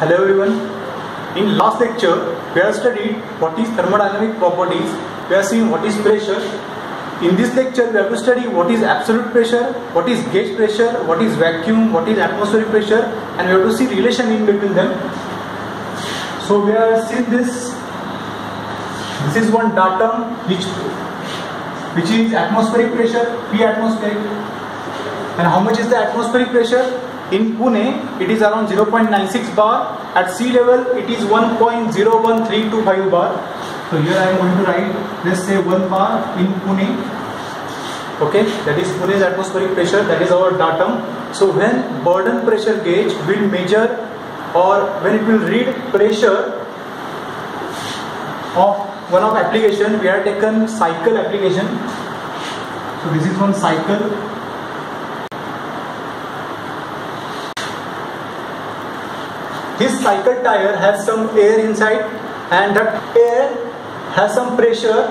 Hello everyone. In last lecture, we have studied what is thermodynamic properties. We have seen what is pressure. In this lecture, we have to study what is absolute pressure, what is gauge pressure, what is vacuum, what is atmospheric pressure, and we have to see relation in between them. So we have seen this. This is one datum which is atmospheric pressure, P atmospheric. And how much is the atmospheric pressure? In Pune, it is around 0.96 bar. At sea level, it is 1.01325 bar. So here I am going to write, let's say 1 bar in Pune. Okay, that is Pune's atmospheric pressure. That is our datum. So when burden pressure gauge will measure, or when it will read pressure of one of application, we have taken cycle application. So this is one cycle. This cycle tire has some air inside, and that air has some pressure.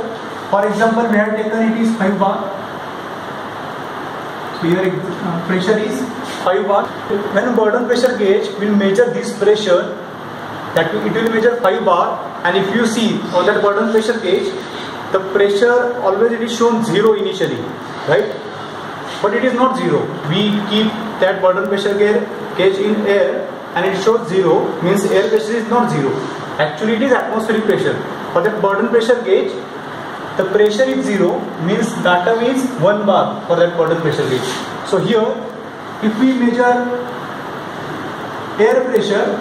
For example, we have taken it is 5 bar. So here pressure is 5 bar. When burden pressure gauge will measure this pressure, that it will measure 5 bar, and if you see on that burden pressure gauge, the pressure always it is shown 0 initially, right? But it is not 0. We keep that burden pressure gauge in air, and it shows 0, means air pressure is not 0. Actually it is atmospheric pressure. For that burden pressure gauge, the pressure is 0, means datum is 1 bar for that burden pressure gauge. So here, if we measure air pressure,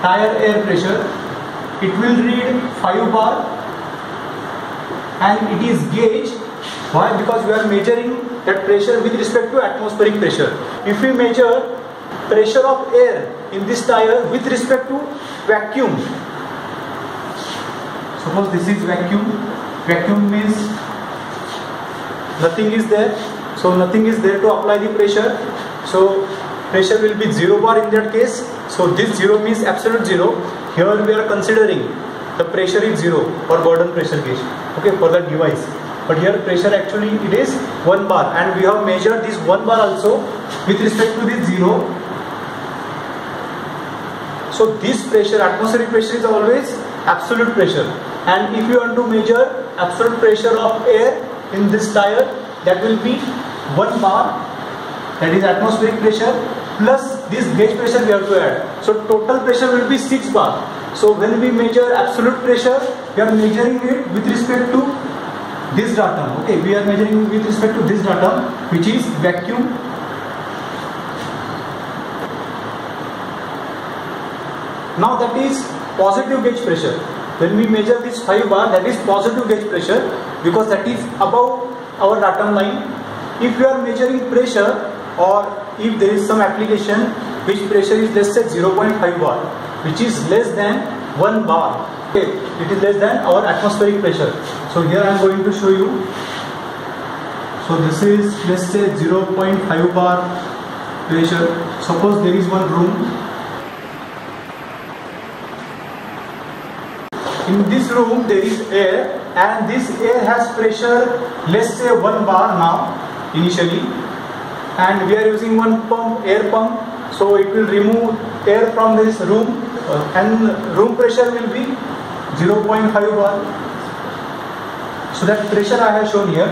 tire air pressure, it will read 5 bar, and it is gauge. Why? Because we are measuring that pressure with respect to atmospheric pressure. If we measure pressure of air in this tire with respect to vacuum, suppose this is vacuum. Vacuum means nothing is there, so nothing is there to apply the pressure, so pressure will be 0 bar in that case. So this 0 means absolute 0. Here we are considering the pressure is 0 for burden pressure gauge, okay, for that device. But here pressure actually it is 1 bar, and we have measured this 1 bar also with respect to this 0. So this pressure, atmospheric pressure, is always absolute pressure. And if you want to measure absolute pressure of air in this tire, that will be 1 bar, that is atmospheric pressure, plus this gauge pressure we have to add. So total pressure will be 6 bar. So when we measure absolute pressure, we are measuring it with respect to this datum. Okay, we are measuring with respect to this datum, which is vacuum. Now that is positive gauge pressure. When we measure this 5 bar, that is positive gauge pressure, because that is above our datum line. If we are measuring pressure, or if there is some application which pressure is, let's say 0.5 bar, which is less than 1 bar, okay, it is less than our atmospheric pressure. So here I am going to show you. So this is, let's say 0.5 bar pressure. Suppose there is one room. In this room there is air, and this air has pressure, let's say 1 bar now initially, and we are using one pump, air pump, so it will remove air from this room, and room pressure will be 0.5 bar. So that pressure I have shown here,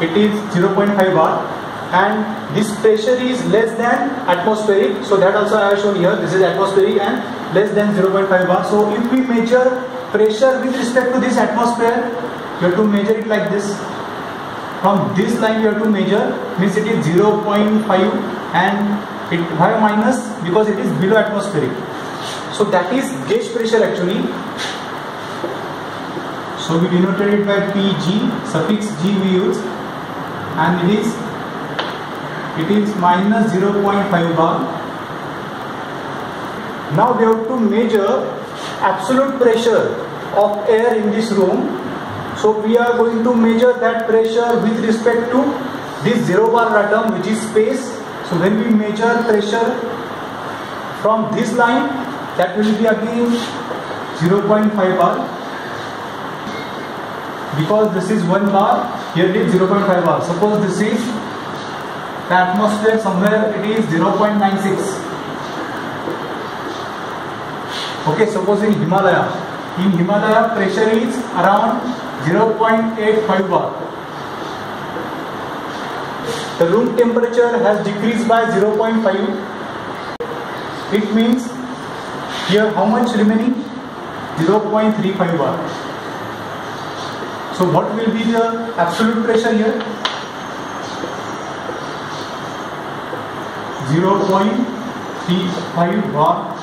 it is 0.5 bar, and this pressure is less than atmospheric, so that also I have shown here. This is atmospheric and less than 0.5 bar. So if we measure pressure with respect to this atmosphere, you have to measure it like this. From this line you have to measure, means it is 0.5, and it why minus, because it is below atmospheric. So that is gauge pressure actually. So we denoted it by Pg, suffix G we use, and it is minus 0.5 bar. Now we have to measure absolute pressure of air in this room. So we are going to measure that pressure with respect to this 0 bar datum, which is space. So when we measure pressure from this line, that will be again 0.5 bar. Because this is 1 bar, here it is 0.5 bar. Suppose this is the atmosphere, somewhere it is 0.96. Okay, suppose in Himalaya pressure is around 0.85 bar. The room temperature has decreased by 0.5. It means here how much remaining? 0.35 bar. So what will be the absolute pressure here? 0.35 bar.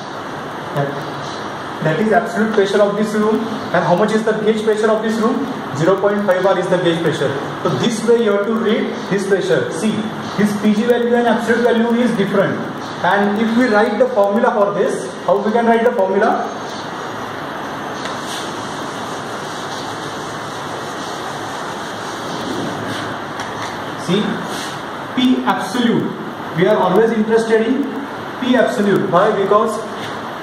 That is absolute pressure of this room. And how much is the gauge pressure of this room? 0.5 bar is the gauge pressure. So this way you have to read this pressure. See, this PG value and absolute value is different. And if we write the formula for this, how we can write the formula? See, P absolute. We are always interested in P absolute. Why? Because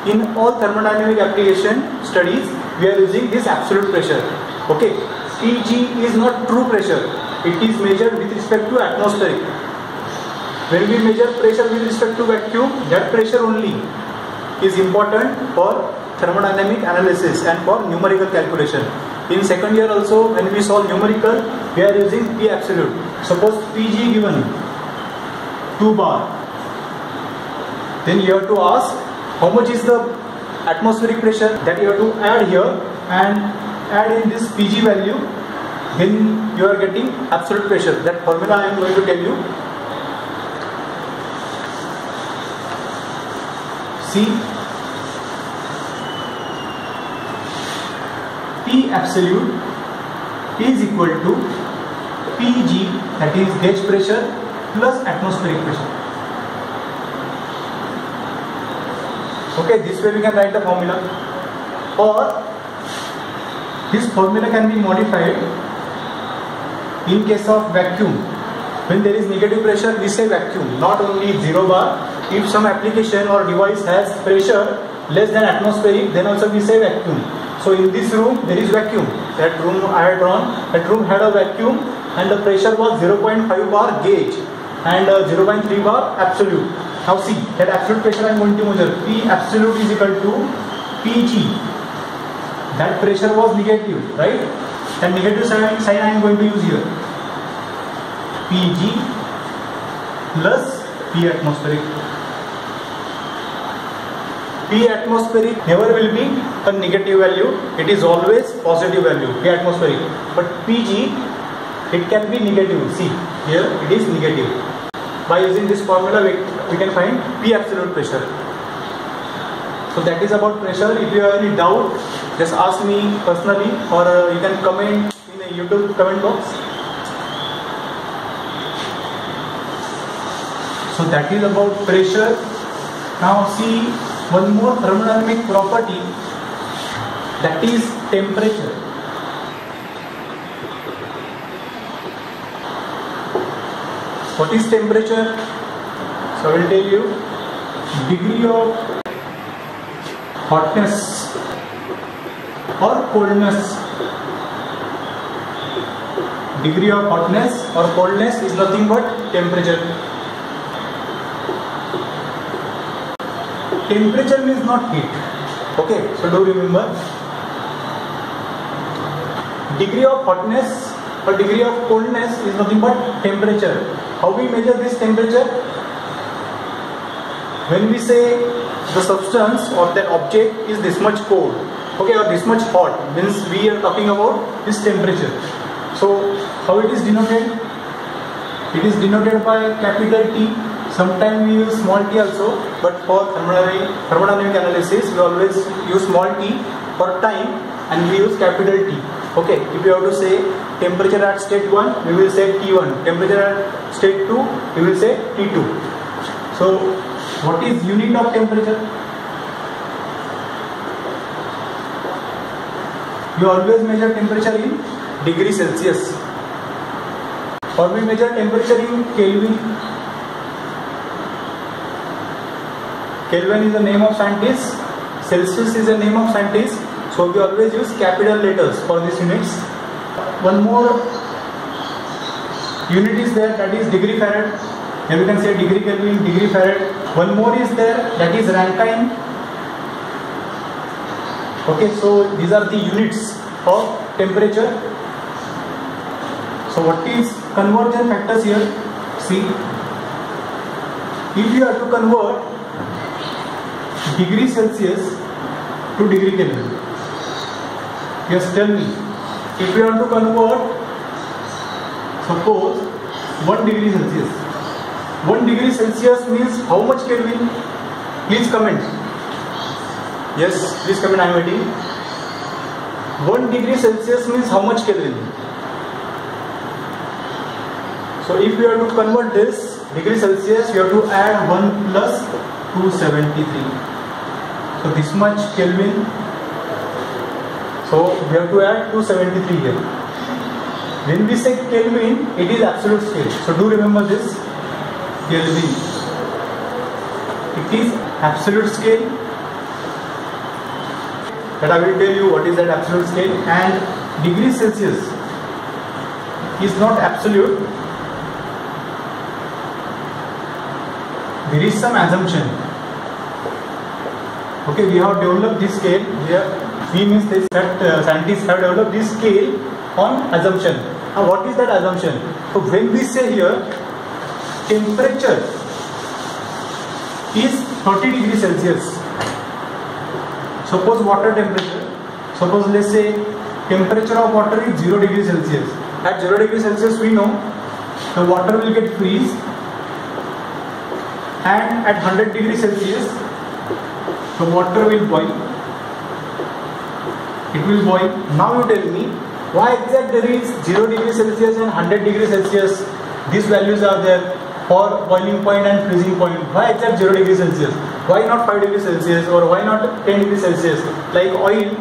in all thermodynamic application studies, we are using this absolute pressure. Okay, PG is not true pressure. It is measured with respect to atmospheric. When we measure pressure with respect to vacuum, that pressure only is important for thermodynamic analysis and for numerical calculation. In second year also, when we solve numerical, we are using P absolute. Suppose PG given 2 bar, then you have to ask how much is the atmospheric pressure, that you have to add here and add in this PG value, then you are getting absolute pressure. That formula I am going to tell you. See, P absolute is equal to PG, that is gauge pressure, plus atmospheric pressure. Okay, this way we can write the formula. Or this formula can be modified in case of vacuum. When there is negative pressure, we say vacuum, not only 0 bar. If some application or device has pressure less than atmospheric, then also we say vacuum. So in this room there is vacuum. That room I had drawn, that room had a vacuum and the pressure was 0.5 bar gauge and 0.3 bar absolute. Now see, that absolute pressure I am going to measure. P absolute is equal to PG. That pressure was negative, right? And negative sign I am going to use here. PG plus P atmospheric. P atmospheric never will be a negative value. It is always positive value, P atmospheric. But PG, it can be negative. See, here it is negative. By using this formula, we can find P absolute pressure. So that is about pressure. If you have any doubt, just ask me personally, or you can comment in the YouTube comment box. So that is about pressure. Now see one more thermodynamic property, that is temperature. What is temperature? So I will tell you, degree of hotness or coldness. Degree of hotness or coldness is nothing but temperature. Temperature means not heat. Okay, so do remember, degree of hotness or degree of coldness is nothing but temperature. How we measure this temperature? When we say the substance or that object is this much cold, okay, or this much hot, means we are talking about this temperature. So how it is denoted? It is denoted by capital T. Sometimes we use small t also, but for thermodynamic analysis we always use small t for time and we use capital T. Okay, if you have to say temperature at state 1, we will say T1. Temperature at state 2, we will say T2. So what is unit of temperature? You always measure temperature in degree Celsius, or we measure temperature in Kelvin. Kelvin is the name of scientist, Celsius is the name of scientist, so we always use capital letters for these units. One more unit is there, that is degree Farad. Here we can say degree Kelvin, degree Farad. One more is there, that is Rankine. Okay, so these are the units of temperature. So what is conversion factors here? See, if you have to convert degree Celsius to degree Kelvin, yes, tell me, if you have to convert, suppose 1 degree Celsius, 1 degree Celsius means how much Kelvin? Please comment. Yes, please comment, I am waiting. 1 degree Celsius means how much Kelvin? So if you have to convert this degree Celsius, you have to add 1 plus 273. So this much Kelvin. So we have to add 273 here. When we say Kelvin, it is absolute scale. So do remember this, Kelvin. It is absolute scale. But I will tell you what is that absolute scale. And degree Celsius is not absolute. There is some assumption. Okay, we have developed this scale. We means this that scientists have developed this scale on assumption. Now, what is that assumption? So when we say here temperature is 30 degrees Celsius. Suppose water temperature. Suppose let's say temperature of water is 0 degrees Celsius. At 0 degrees Celsius, we know the water will get freeze. And at 100 degrees Celsius, the water will boil. It will boil. Now you tell me, why exactly there is 0 degrees Celsius and 100 degrees Celsius? These values are there for boiling point and freezing point. Why exact 0 degrees Celsius? Why not 5 degrees Celsius or why not 10 degrees Celsius? Like oil,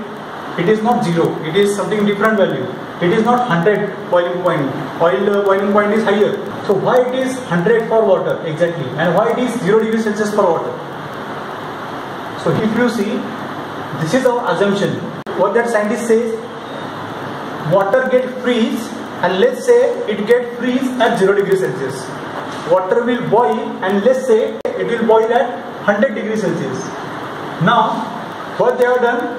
it is not 0. It is something different value. It is not 100 boiling point. Oil boiling point is higher. So why it is 100 for water exactly, and why it is 0 degrees Celsius for water? So if you see, this is our assumption. What that scientist says, water get freeze, and let's say it get freeze at 0 degrees Celsius. Water will boil, and let's say it will boil at 100 degrees Celsius. Now, what they have done?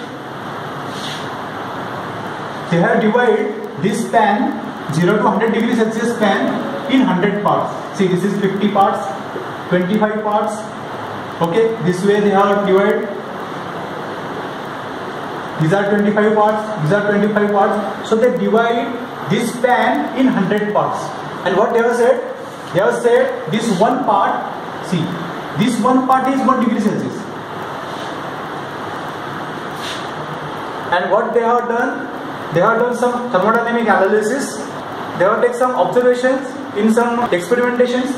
They have divided this pan 0 to 100 degrees Celsius pan in 100 parts. See, this is 50 parts, 25 parts. Okay, this way they have divided. These are 25 parts, these are 25 parts. So they divide this pan in 100 parts. And what they have said? They have said this one part, see, this one part is 1 degree Celsius. And what they have done? They have done some thermodynamic analysis. They have taken some observations in some experimentations.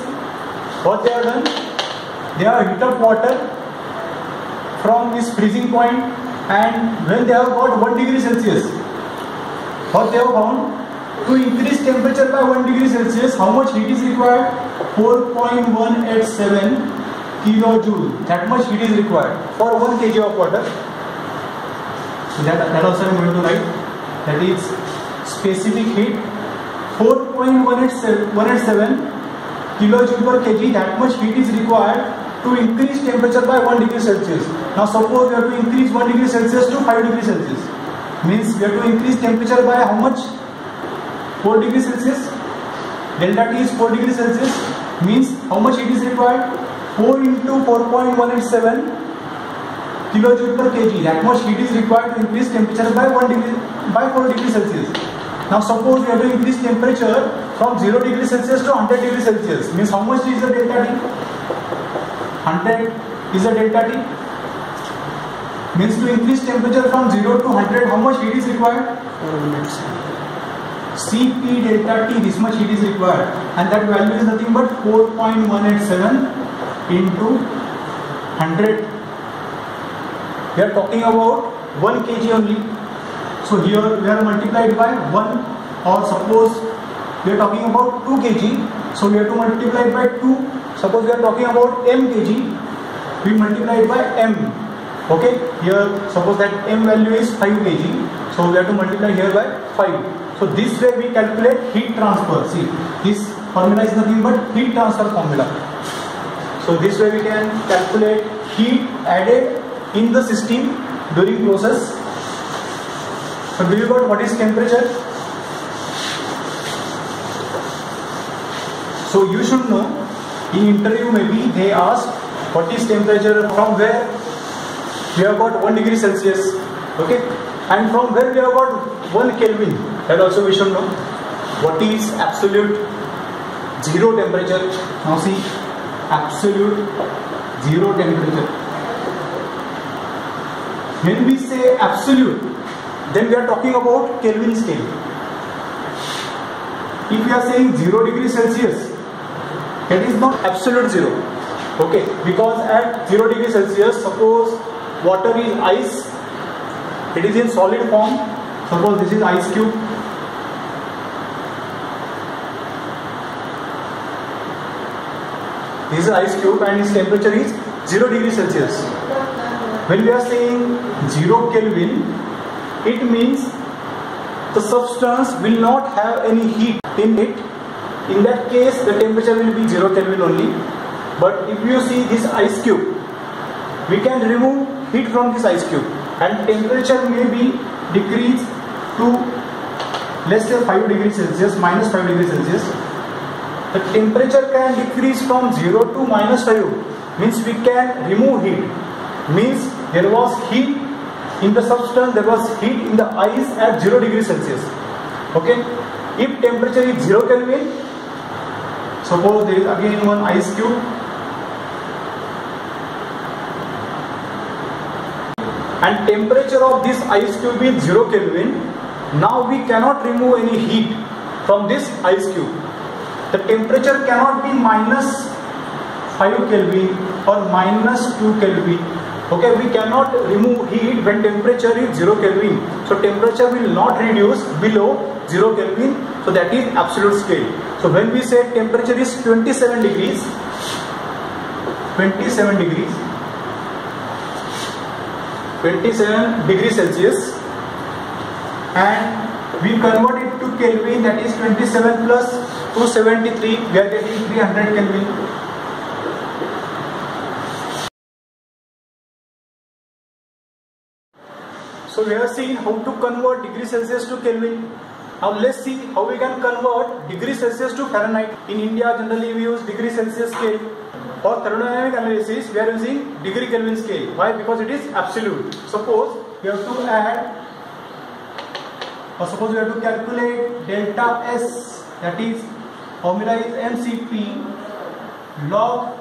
What they have done? They have heat up water from this freezing point, and when they have got 1 degree Celsius, what they have found? To increase temperature by 1 degree Celsius, how much heat is required? 4.187 kilojoule. That much heat is required for 1 kg of water. So that also I am going to write. That is specific heat 4.187 kilojoule per kg. That much heat is required to increase temperature by 1 degree Celsius. Now suppose we have to increase 1 degree Celsius to 5 degrees Celsius. Means we have to increase temperature by how much? 4 degrees Celsius. Delta T is 4 degrees Celsius. Means how much heat is required? 4 into 4.187 kilojoule per kg. That much heat is required to increase temperature by 4 degrees Celsius. Now suppose we have to increase temperature from 0 degrees Celsius to 100 degrees Celsius. Means how much is the delta T? 100 is the delta T. Means to increase temperature from 0 to 100, how much heat is required? 4 minutes. Cp delta T, this much heat is required, and that value is nothing but 4.187 into 100. We are talking about 1 kg only. So here we are multiplied by 1, or suppose we are talking about 2 kg. So we have to multiply by 2. Suppose we are talking about m kg, we multiply by m. Okay, here suppose that m value is 5 kg. So we have to multiply here by 5. So this way we calculate heat transfer. See, this formula is nothing but heat transfer formula. So this way we can calculate heat added in the system during process. So do you got what is temperature? So you should know, in interview maybe they ask what is temperature, from where we have got 1 degree Celsius, okay, and from where we have got 1 Kelvin, that also we should know. What is absolute zero temperature? Now see, absolute zero temperature. When we say absolute, then we are talking about Kelvin scale. If we are saying 0 degree Celsius, it is not absolute zero, okay, because at 0 degree Celsius, suppose water is ice, it is in solid form. Suppose this is ice cube, this is ice cube and its temperature is 0 degree Celsius. When we are saying 0 Kelvin, it means the substance will not have any heat in it. In that case, the temperature will be 0 Kelvin only. But if you see this ice cube, we can remove heat from this ice cube and temperature may be decreased to, let's say, 5 degrees Celsius, minus 5 degrees Celsius. The temperature can decrease from 0 to minus 5, means we can remove heat, means there was heat in the substance, there was heat in the ice at 0 degrees Celsius, okay. If temperature is 0 Kelvin, suppose there is again one ice cube, and temperature of this ice cube is 0 Kelvin, now we cannot remove any heat from this ice cube. The temperature cannot be minus 5 Kelvin or minus 2 Kelvin. Okay, we cannot remove heat when temperature is 0 Kelvin. So temperature will not reduce below 0 Kelvin. So that is absolute scale. So when we say temperature is 27 degrees, 27 degrees Celsius, and we convert it to Kelvin, that is 27 plus 273, we are getting 300 Kelvin. So we have seen how to convert degree Celsius to Kelvin. Now let's see how we can convert degree Celsius to Fahrenheit. In India generally we use degree Celsius scale. For thermodynamic analysis we are using degree Kelvin scale. Why? Because it is absolute. Suppose we have to add, or suppose we have to calculate delta S, that is formula is mCp log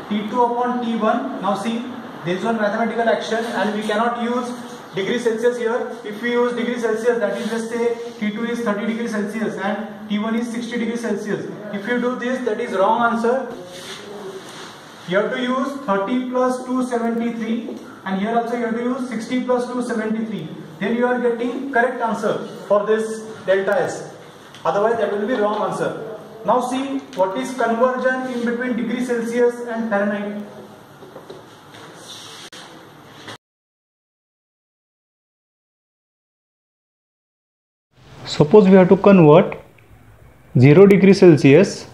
T2 upon T1. Now see, there is one mathematical action and we cannot use degree Celsius here. If we use degree Celsius, that is, let's say T2 is 30 degrees Celsius and T1 is 60 degrees Celsius. If you do this, that is wrong answer. You have to use 30 plus 273 and here also you have to use 60 plus 273. Then you are getting correct answer for this delta S. Otherwise that will be wrong answer. Now see what is conversion in between degree Celsius and Fahrenheit. Suppose we have to convert 0 degree Celsius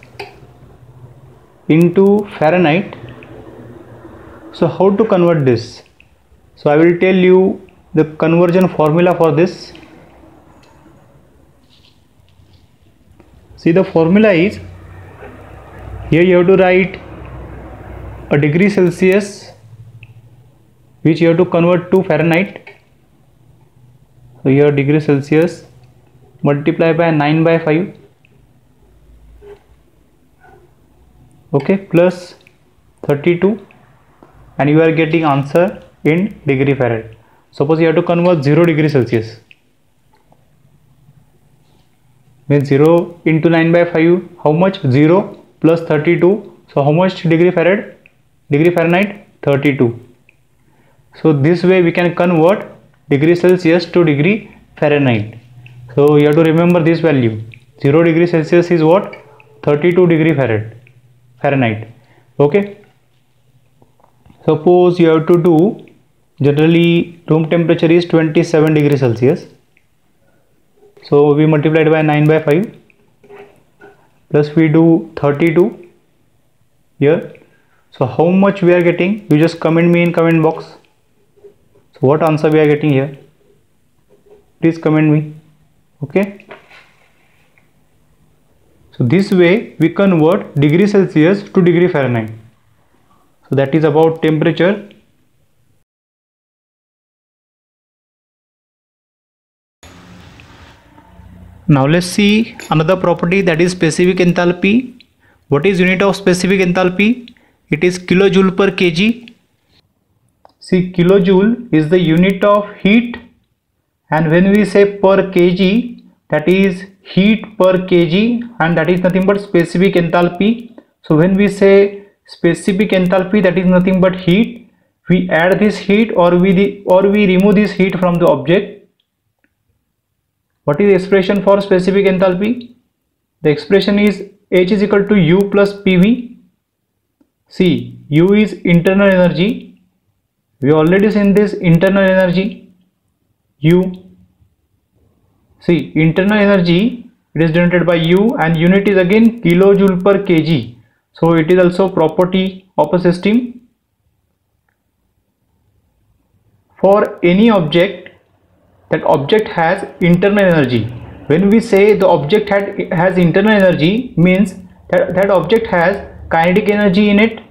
into Fahrenheit. So how to convert this? So I will tell you the conversion formula for this. See, the formula is, here you have to write a degree Celsius which you have to convert to Fahrenheit. So here degree Celsius multiply by 9 by 5, okay, plus 32, and you are getting answer in degree Fahrenheit. Suppose you have to convert 0 degree Celsius, means 0 into 9 by 5, how much? 0 plus 32, so how much degree Fahrenheit? Degree Fahrenheit 32. So this way we can convert degree Celsius to degree Fahrenheit. So you have to remember this value. 0 degree Celsius is what? 32 degree Fahrenheit. Okay. Suppose you have to do, generally room temperature is 27 degree Celsius. So we multiplied by 9 by 5 plus we do 32 here. So how much we are getting? You just comment me in comment box. So what answer we are getting here? please comment me. Okay. So this way we convert degree Celsius to degree Fahrenheit. So that is about temperature. Now let's see another property, that is specific enthalpy. What is unit of specific enthalpy? It is kilojoule per kg. See, kilojoule is the unit of heat, and when we say per kg, that is heat per kg, and that is nothing but specific enthalpy. So when we say specific enthalpy, that is nothing but heat. We add this heat or we remove this heat from the object. What is the expression for specific enthalpy? The expression is H is equal to U plus PV. See, U is internal energy. We already seen this internal energy. U. See, internal energy, it is denoted by U, and unit is again kilojoule per kg. So it is also property of a system. For any object, that object has internal energy. When we say the object has internal energy, means that object has kinetic energy in it.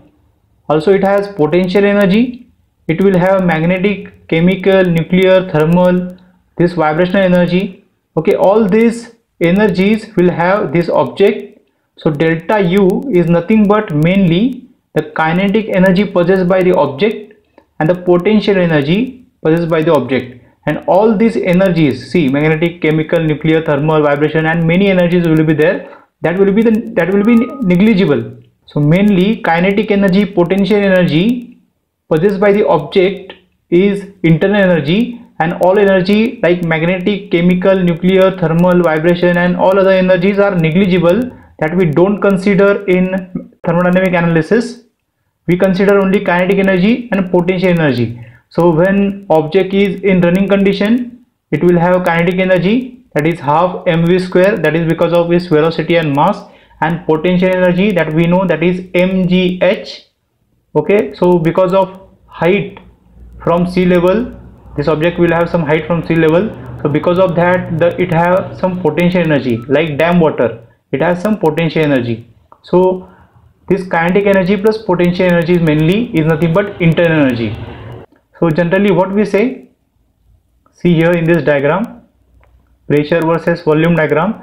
Also it has potential energy. It will have magnetic, chemical, nuclear, thermal, this vibrational energy. Okay, all these energies will have this object. So delta U is nothing but mainly the kinetic energy possessed by the object and the potential energy possessed by the object. And all these energies, see, magnetic, chemical, nuclear, thermal, vibration, and many energies will be there. That will be negligible. So mainly kinetic energy, potential energy possessed by the object is internal energy, and all energy like magnetic, chemical, nuclear, thermal, vibration, and all other energies are negligible, that we don't consider in thermodynamic analysis. We consider only kinetic energy and potential energy. So when object is in running condition, it will have kinetic energy, that is half mv square, that is because of its velocity and mass, and potential energy that we know, that is mgh. Okay, so because of height from sea level, this object will have some height from sea level. So because of that, it have some potential energy, like dam water, it has some potential energy. So this kinetic energy plus potential energy is nothing but internal energy. So generally what we say, see here in this diagram, pressure versus volume diagram,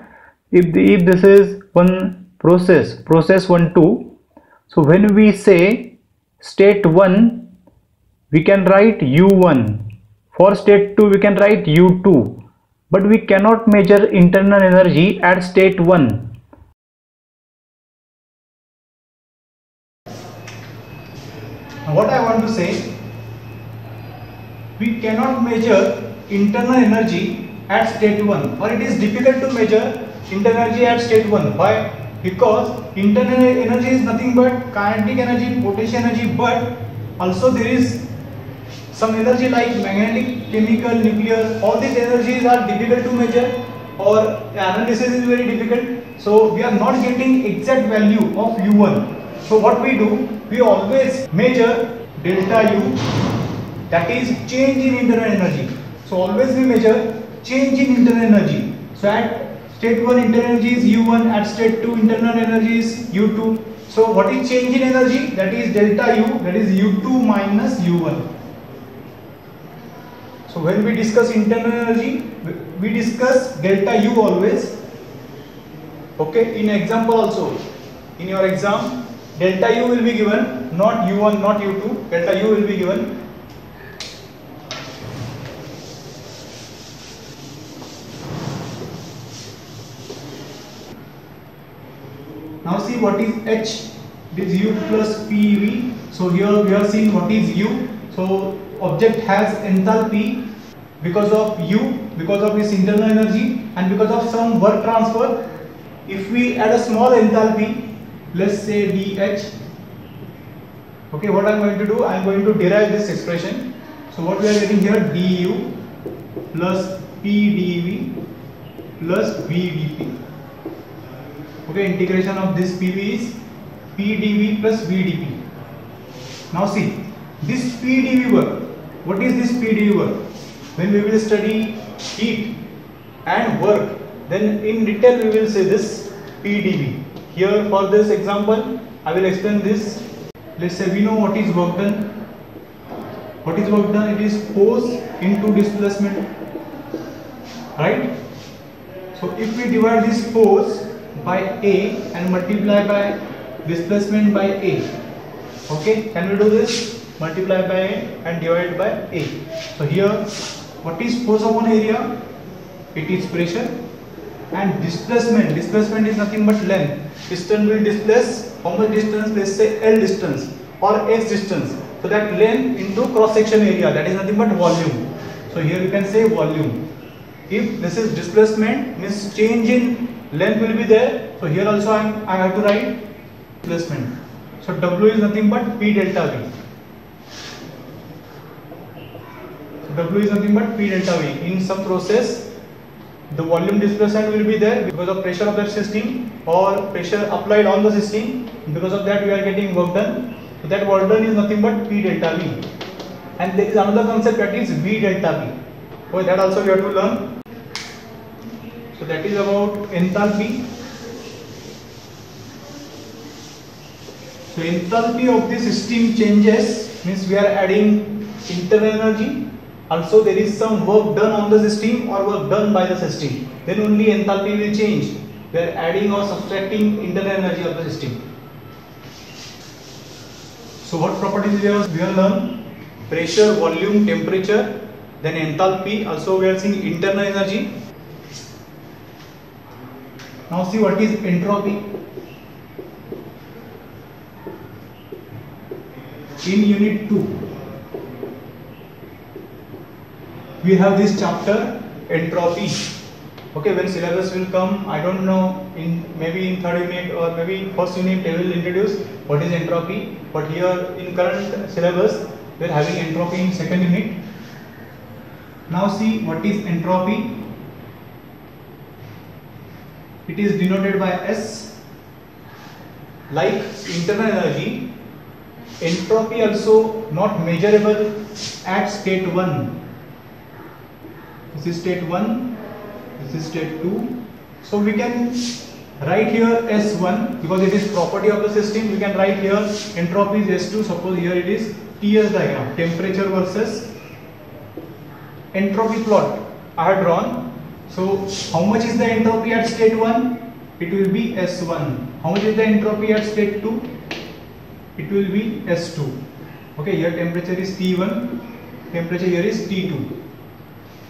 if this is one process 1, 2, so when we say state 1, we can write U1, for state 2 we can write U2, but we cannot measure internal energy at state 1. Now what I want to say, we cannot measure internal energy at state 1, or it is difficult to measure internal energy at state 1. Why? Because internal energy is nothing but kinetic energy, potential energy, but also there is some energy like magnetic, chemical, nuclear. All these energies are difficult to measure, or analysis is very difficult. So we are not getting exact value of U1. So what we do, we always measure delta U, that is change in internal energy. So always we measure change in internal energy. So at state 1 internal energy is U1, at state 2 internal energy is U2. So what is change in energy? That is delta U, that is U2 minus U1. So when we discuss internal energy, we discuss delta U always. Okay, in example also, in your exam, delta U will be given, not U1, not U2, delta U will be given. Now see what is H, it is U plus PV. So here we are seeing what is U. So object has enthalpy because of U, because of its internal energy, and because of some work transfer. If we add a small enthalpy, let's say dH. Okay, what I am going to do, I am going to derive this expression. So what we are getting here, du plus pdv plus vdp. Okay, integration of this PV is pdv plus vdp. Now see, this pdv work, what is this pdv work? When we will study heat and work, then in detail we will say this PdV. Here for this example I will explain this. Let's say we know what is work done. What is work done? It is force into displacement, right? So if we divide this force by A and multiply by displacement by A, okay, can we do this? Multiply by A and divide by A. So here what is force upon area? It is pressure. And displacement is nothing but length. Piston will displace how much distance? Let's say L distance or X distance. So that length into cross section area, that is nothing but volume. So here you can say volume. If this is displacement, means change in length will be there. So here also I have to write displacement. So W is nothing but P delta V. So W is nothing but P delta V. In some process, the volume displacement will be there because of pressure of that system or pressure applied on the system. Because of that we are getting work done. So that work done is nothing but P delta V. And there is another concept, that is V delta V. So that also we have to learn. So that is about enthalpy. So enthalpy of the system changes, means we are adding internal energy. Also there is some work done on the system or work done by the system. Then only enthalpy will change. We are adding or subtracting internal energy of the system. So what properties we have learned? Pressure, volume, temperature, then enthalpy. Also we are seeing internal energy. Now see what is entropy. In unit 2 we have this chapter entropy. Okay, when syllabus will come, I don't know, maybe in third unit or maybe first unit they will introduce what is entropy. But here in current syllabus we are having entropy in second unit. Now see what is entropy. It is denoted by S. Like internal energy, entropy also not measurable at state 1. This is state 1, this is state 2. So we can write here S1 because it is property of the system. We can write here entropy is S2. Suppose here it is TS diagram, temperature versus entropy plot I have drawn. So how much is the entropy at state 1? It will be S1. How much is the entropy at state 2? It will be S2. Okay, here temperature is T1, temperature here is T2.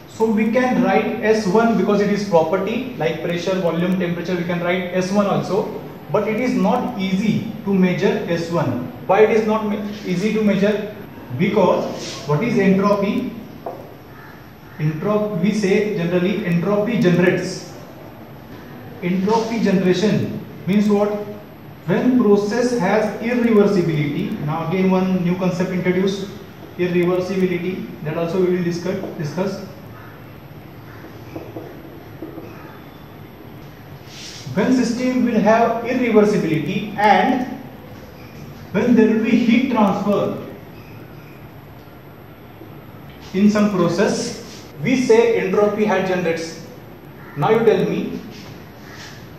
So we can write S1 because it is property like pressure, volume, temperature. We can write S1 also, but it is not easy to measure S1. Why it is not easy to measure? Because what is entropy? We say generally entropy generates. Entropy generation means what? When process has irreversibility. Now again one new concept introduced, irreversibility, that also we will discuss. When system will have irreversibility and when there will be heat transfer in some process, we say entropy had generates. Now you tell me,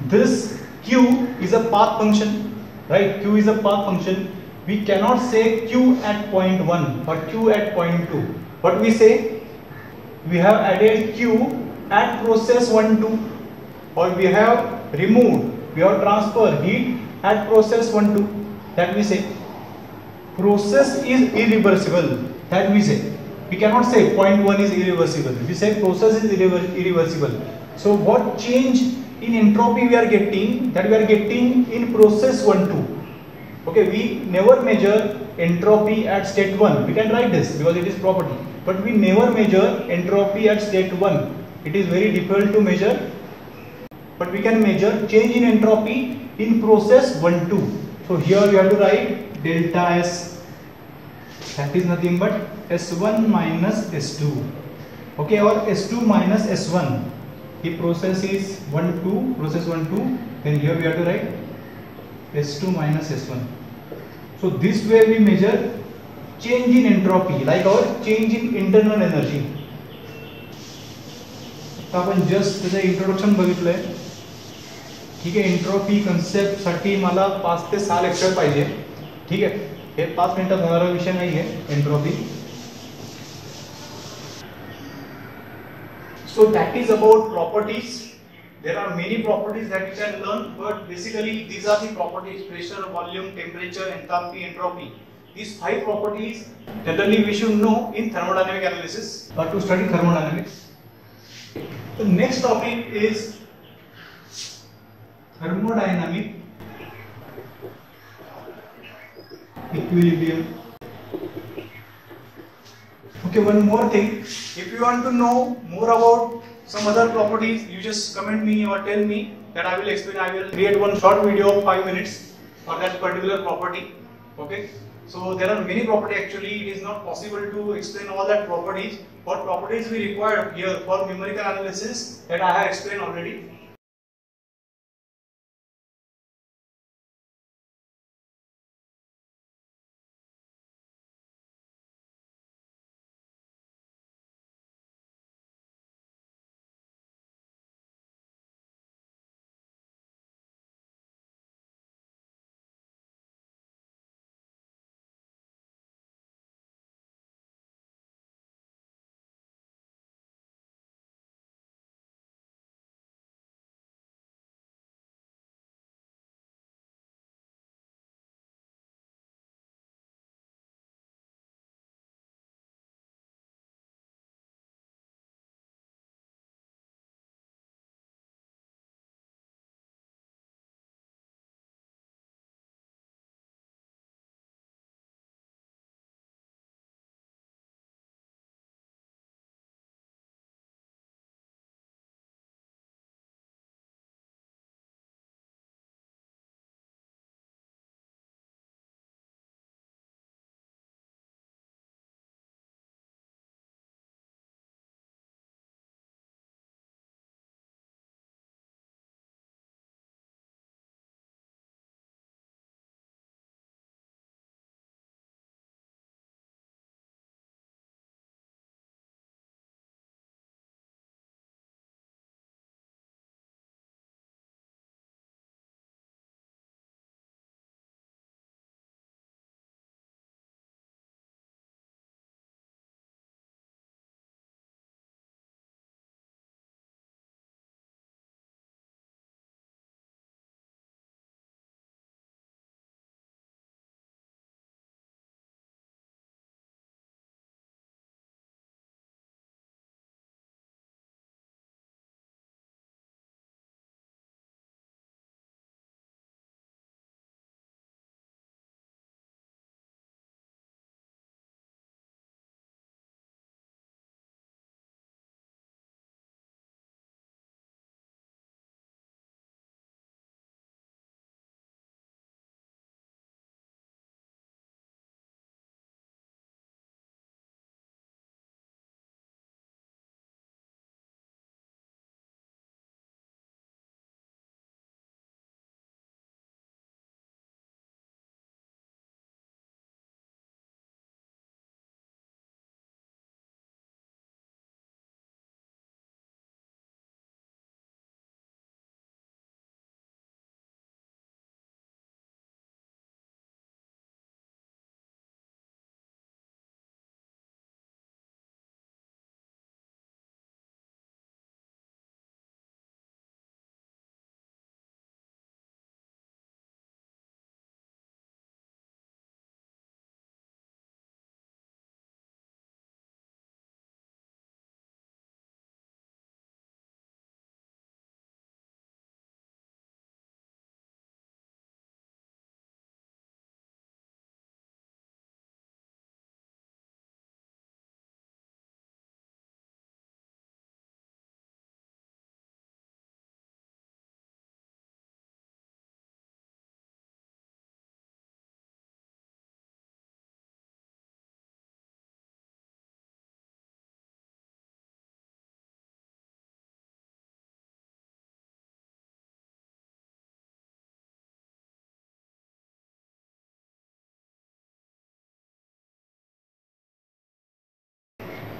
this Q is a path function, right? Q is a path function. We cannot say Q at point 1 or Q at point 2. What we say? We have added Q at process 1, 2, or we have removed, we have transferred heat at process 1, 2. That we say. Process is irreversible. That we say. We cannot say point 1 is irreversible. We say process is irreversible. So what change in entropy we are getting? That we are getting in process 1, 2. Okay, we never measure entropy at state 1. We can write this because it is property. But we never measure entropy at state 1. It is very difficult to measure. But we can measure change in entropy in process 1, 2. So here we have to write delta S. That is nothing but S1 minus S2. Okay, or S2 minus S1. If process is 1, 2, process 1, 2, then here we have to write S2 minus S1. So this way we measure change in entropy, like our change in internal energy. तर आपण just त्याचं introduction बघितलंय. ठीक आहे. Entropy कन्सेप्टसाठी मला 5 ते 6 lecture पाहिजे. ठीक आहे. हे 5 मिनिटात होणारा विषय नाही आहे entropy. So that is about properties. There are many properties that you can learn, but basically these are the properties: pressure, volume, temperature, enthalpy, entropy. These 5 properties generally we should know in thermodynamic analysis or to study thermodynamics. The next topic is thermodynamic equilibrium. Okay, one more thing. If you want to know more about some other properties, you just comment me or tell me that I will explain. I will create one short video of 5 minutes for that particular property. Okay. So there are many properties. Actually, it is not possible to explain all that properties. What properties we require here for numerical analysis that I have explained already.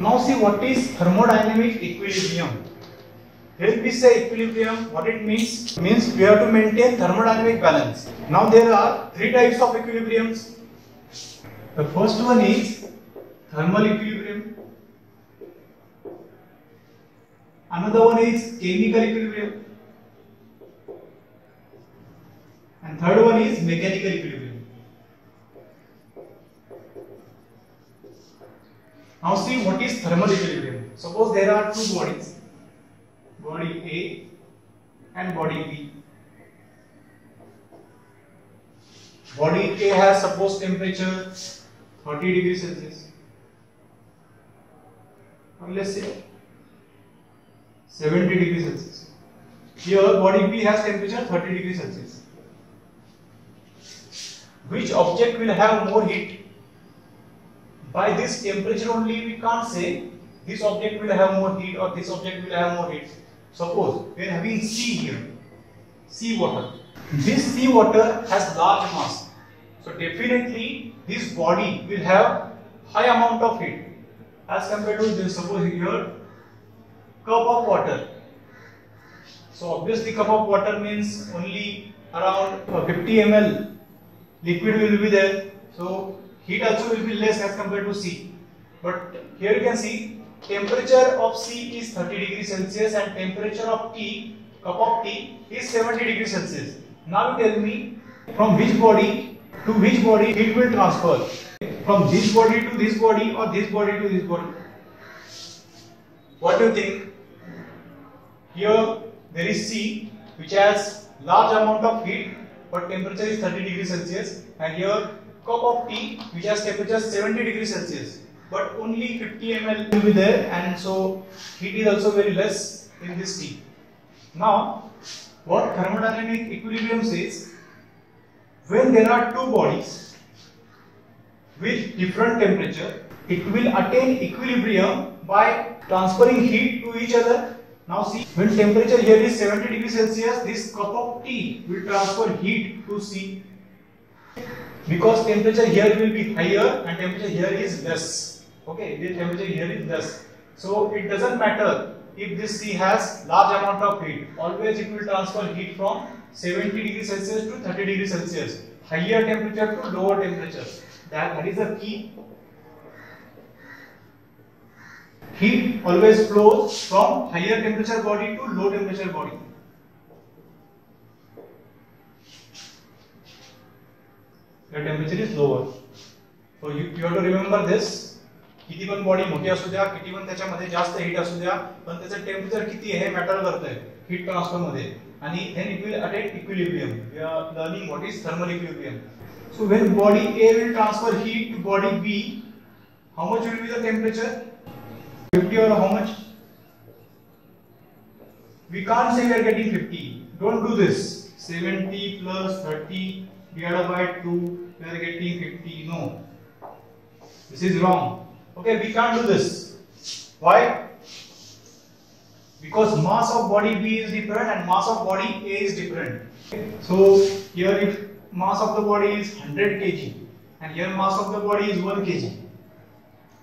Now see what is thermodynamic equilibrium. When we say equilibrium, what it means? It means we have to maintain thermodynamic balance. Now there are three types of equilibriums. The first one is thermal equilibrium. Another one is chemical equilibrium. And third one is mechanical equilibrium. Now see what is thermal equilibrium. Suppose there are two bodies, body A and body B. Body A has suppose temperature 30 degrees Celsius, or let's say 70 degrees Celsius. Here body B has temperature 30 degrees Celsius. Which object will have more heat? By this temperature only we can't say this object will have more heat or this object will have more heat. Suppose we are having sea here, sea water. This sea water has large mass. So definitely this body will have high amount of heat as compared to this. Suppose here cup of water. So obviously cup of water means only around 50 ml liquid will be there. So heat also will be less as compared to sea. But here you can see temperature of C is 30 degrees Celsius and temperature of tea, cup of tea is 70 degrees Celsius. Now you tell me from which body to which body heat will transfer? From this body to this body or this body to this body? What do you think? Here there is C which has large amount of heat but temperature is 30 degrees Celsius, and here cup of tea which has temperature 70 degrees Celsius but only 50 ml will be there, and so heat is also very less in this tea. Now what thermodynamic equilibrium says, when there are two bodies with different temperature, it will attain equilibrium by transferring heat to each other. Now see, when temperature here is 70 degrees Celsius, this cup of tea will transfer heat to C, because temperature here will be higher and temperature here is less. Okay, the temperature here is less. So it doesn't matter if this C has large amount of heat, always it will transfer heat from 70 degrees Celsius to 30 degrees Celsius, higher temperature to lower temperature. That is the key. Heat always flows from higher temperature body to low temperature body. The temperature is lower. So you have to remember this. किती पण body मोठी असू द्या, किती पण त्याच्यामध्ये जास्त heat असू द्या, पण त्याचं टेम्परेचर किती आहे मॅटर करतंय हीट ट्रान्सफर मध्ये, आणि then it will attain equilibrium. We are learning what is thermal equilibrium. So when body A will transfer heat to body B, how much will be the temperature? 50 or how much? We can't say we are getting 50. Don't do this. 70 plus 30 divided by 2, we are getting 50. No. This is wrong. Okay, we can't do this. Why? Because mass of body B is different and mass of body A is different. Okay. So here if mass of the body is 100 kg and here mass of the body is 1 kg.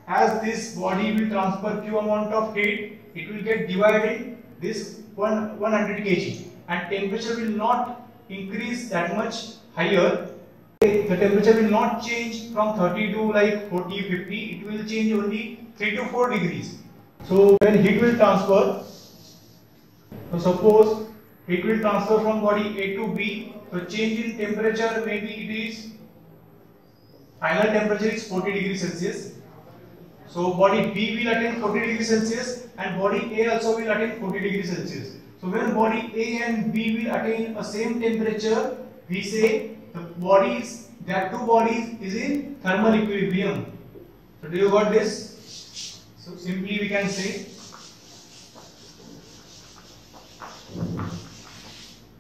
As this body will transfer Q amount of heat, it will get divided this 100 kg and temperature will not increase that much higher. The temperature will not change from 30 to like 40, 50, it will change only 3 to 4 degrees. So when heat will transfer, so suppose heat will transfer from body A to B, so change in temperature maybe it is, final temperature is 40 degrees Celsius. So body B will attain 40 degrees Celsius and body A also will attain 40 degrees Celsius. So when body A and B will attain a same temperature, we say the bodies, that two bodies is in thermal equilibrium. So do you got this? So simply we can say,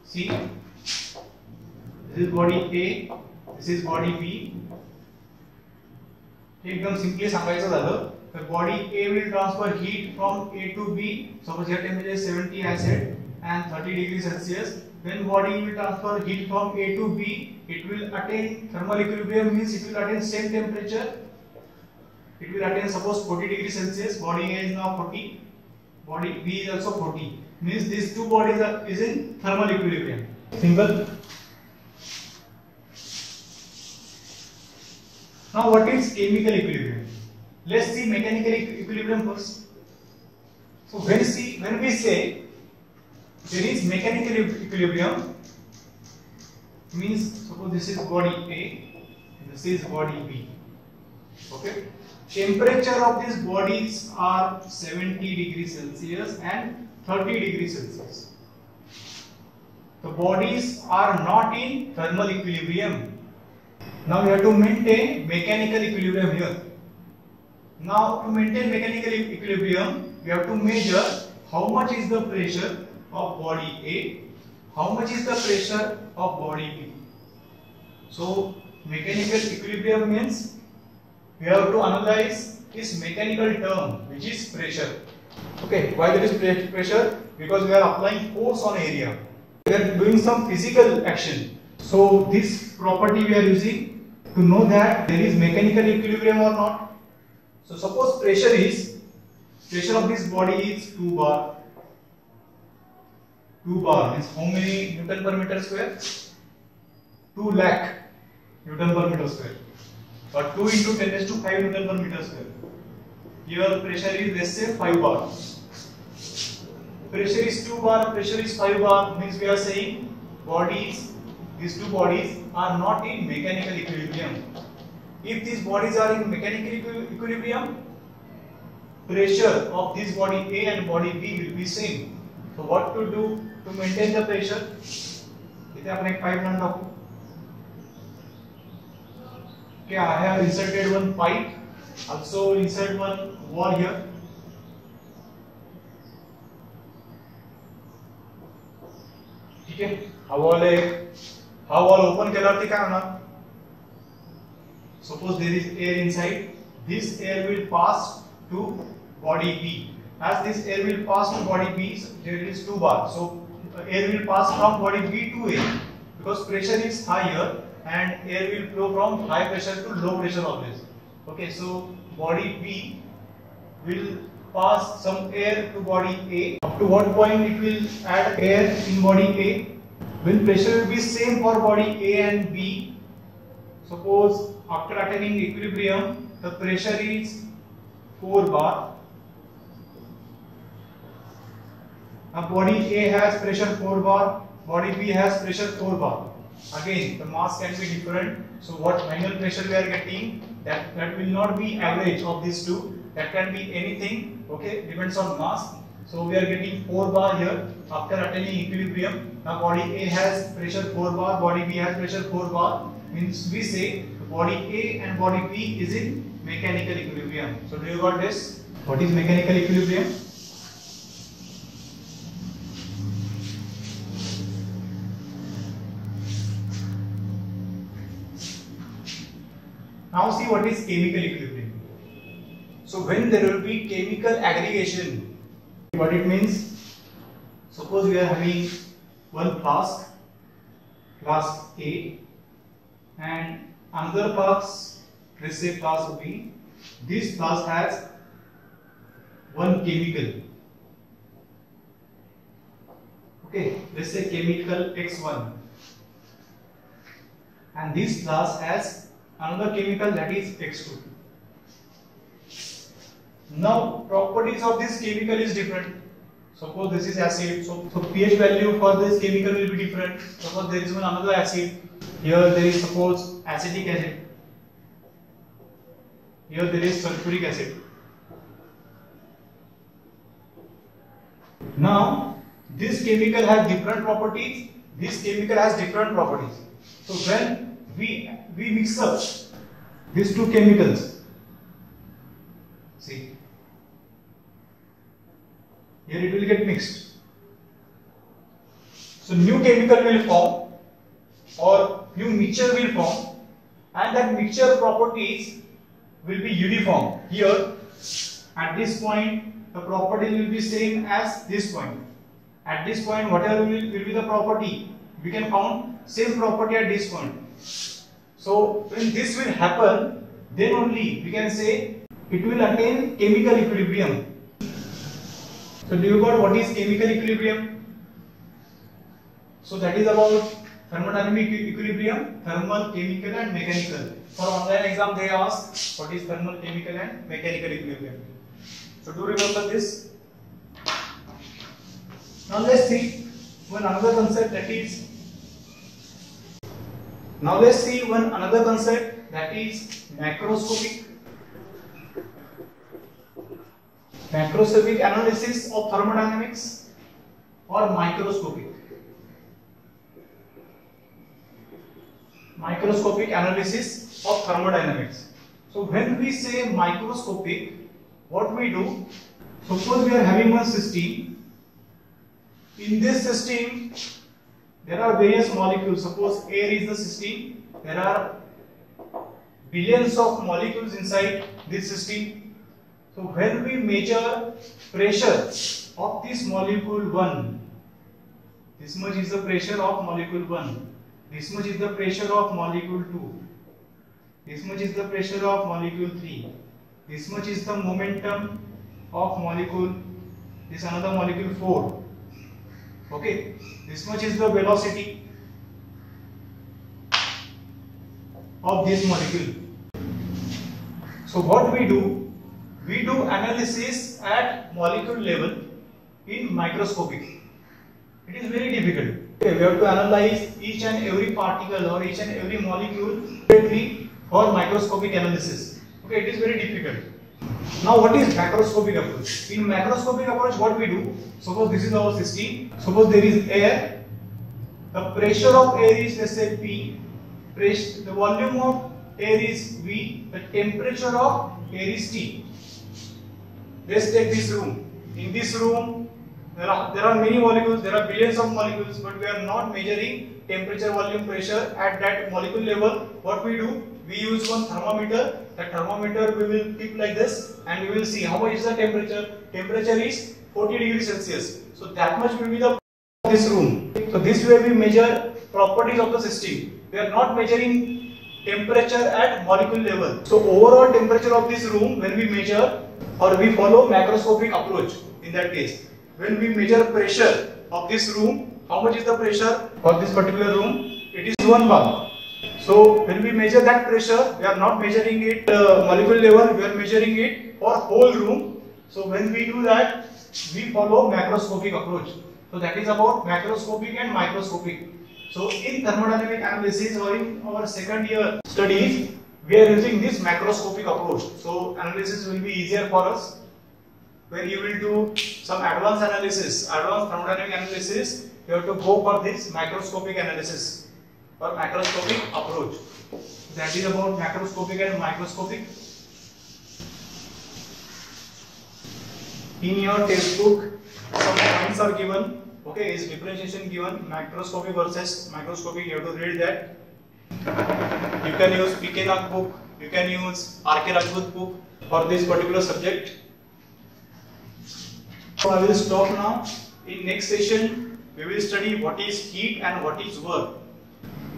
see, this is body A, this is body B. एकदम simply सांगायचं झालं तर body A will transfer heat from A to B. Suppose here temperature is 70 I said and 30 degrees Celsius. When body will transfer heat from A to B, it will attain thermal equilibrium, means it will attain same temperature. It will attain suppose 40 degrees Celsius. Body A is now 40, body B is also 40. means these two bodies is in thermal equilibrium. Simple. Now what is chemical equilibrium? Let's see mechanical equilibrium first. So when we say there is mechanical equilibrium, means suppose this is body A, this is body B. Okay. Temperature of these bodies are 70 degrees Celsius and 30 degrees Celsius. The bodies are not in thermal equilibrium. Now we have to maintain mechanical equilibrium here. Now to maintain mechanical equilibrium, we have to measure how much is the pressure of body A, how much is the pressure of body B. So mechanical equilibrium means we have to analyze this mechanical term, which is pressure. Okay, why there is pressure? Because we are applying force on area. We are doing some physical action. So this property we are using to know that there is mechanical equilibrium or not. So suppose pressure of this body is 2 bar. 2 bar means how many Newton per meter square? 2 lakh Newton per meter square. Or 2 into 10 raised to 5 Newton per meter square. Here pressure is, let's say, 5 bar. Pressure is 2 bar, pressure is 5 bar, means we are saying these two bodies are not in mechanical equilibrium. If these bodies are in mechanical equilibrium, pressure of this body A and body B will be same. So what to do to maintain the pressure? Okay, I have inserted one pipe. Also insert one wall here. Okay, हा wall open केल्यावरती काय होणार? Suppose there is air inside. This air will pass to body B. As this air will pass to body B, there is 2 bar. So air will pass from body B to A because pressure is higher and air will flow from high pressure to low pressure always. Okay, so body B will pass some air to body A. Up to what point it will add air in body A? When pressure will be same for body A and B. Suppose after attaining equilibrium, the pressure is 4 bar. Now body A has pressure 4 bar, body B has pressure 4 bar. Again, the mass can be different. So what final pressure we are getting, that will not be average of these two. That can be anything. Okay, depends on mass. So we are getting 4 bar here after attaining equilibrium. Now body A has pressure 4 bar, body B has pressure 4 bar. Means we say body A and body B is in mechanical equilibrium. So do you got this? What is mechanical equilibrium? Now see what is chemical equilibrium. So when there will be chemical aggregation, what it means? Suppose we are having one flask A, and another flask, let's say flask B. This flask has one chemical. Okay, let's say chemical X1, and this flask has another chemical that is X2. Now properties of this chemical is different. Suppose this is acid, so pH value for this chemical will be different. Suppose there is one another acid. Here there is suppose acetic acid. Here there is sulfuric acid. Now this chemical has different properties. This chemical has different properties. So when we mix up these two chemicals, see, here it will get mixed. So new chemical will form or new mixture will form, and that mixture properties will be uniform. Here at this point the property will be same as this point. At this point whatever will be the property, we can count same property at this point. So when this will happen, then only we can say it will attain chemical equilibrium. So do you got what is chemical equilibrium? So that is about thermodynamic equilibrium, thermal, chemical and mechanical. For online exam they ask what is thermal, chemical and mechanical equilibrium. So do remember this. Now let's see one another concept that is macroscopic. Macroscopic analysis of thermodynamics or microscopic analysis of thermodynamics. So when we say microscopic, what we do, suppose we are having one system. In this system there are various molecules. Suppose air is the system, there are billions of molecules inside this system. So when we measure pressure of this molecule 1, this much is the pressure of molecule 1, this much is the pressure of molecule 2, this much is the pressure of molecule 3, this much is the momentum of molecule, this another molecule 4, okay, this much is the velocity of this molecule. So what we do analysis at molecule level in microscopic. It is very difficult. Okay, we have to analyze each and every particle or each and every molecule separately for microscopic analysis. Okay, it is very difficult. Now what is macroscopic approach? In macroscopic approach what we do, suppose this is our system, suppose there is air, the pressure of air is, let's say, P, the volume of air is V, the temperature of air is T. Let's take this room. In this room there are many molecules, there are billions of molecules, but we are not measuring temperature, volume, pressure at that molecule level. What we do, we use one thermometer. That thermometer we will keep like this and we will see how much is the temperature. Temperature is 40 degrees Celsius. So that much will be the this room. So this way we measure properties of the system. We are not measuring temperature at molecule level. So overall temperature of this room when we measure, or we follow macroscopic approach in that case. When we measure pressure of this room, how much is the pressure for this particular room? It is 1 bar. So when we measure that pressure, we are not measuring it molecule level, we are measuring it for whole room. So when we do that, we follow macroscopic approach. So that is about macroscopic and microscopic. So in thermodynamic analysis or in our second year studies, we are using this macroscopic approach. So analysis will be easier for us. When you will do some advanced analysis, advanced thermodynamic analysis, you have to go for this macroscopic analysis or macroscopic approach. That is about macroscopic and microscopic. In your textbook, some points are given. Okay, is differentiation given, macroscopic versus microscopic. You have to read that. You can use Pekenak book, you can use R.K. Rajput book for this particular subject. So I will stop now. In next session, we will study what is heat and what is work.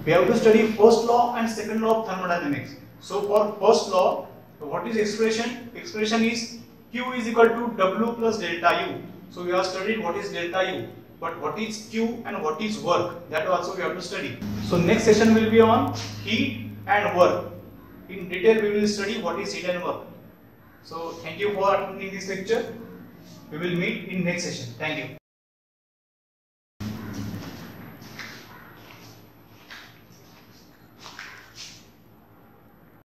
We have to study first law and second law of thermodynamics. So for first law, what is expression? Expression is Q is equal to W plus delta U. So we have studied what is delta U. But what is Q and what is work? That also we have to study. So next session will be on heat and work. In detail we will study what is heat and work. So thank you for attending this lecture. We will meet in next session. Thank you.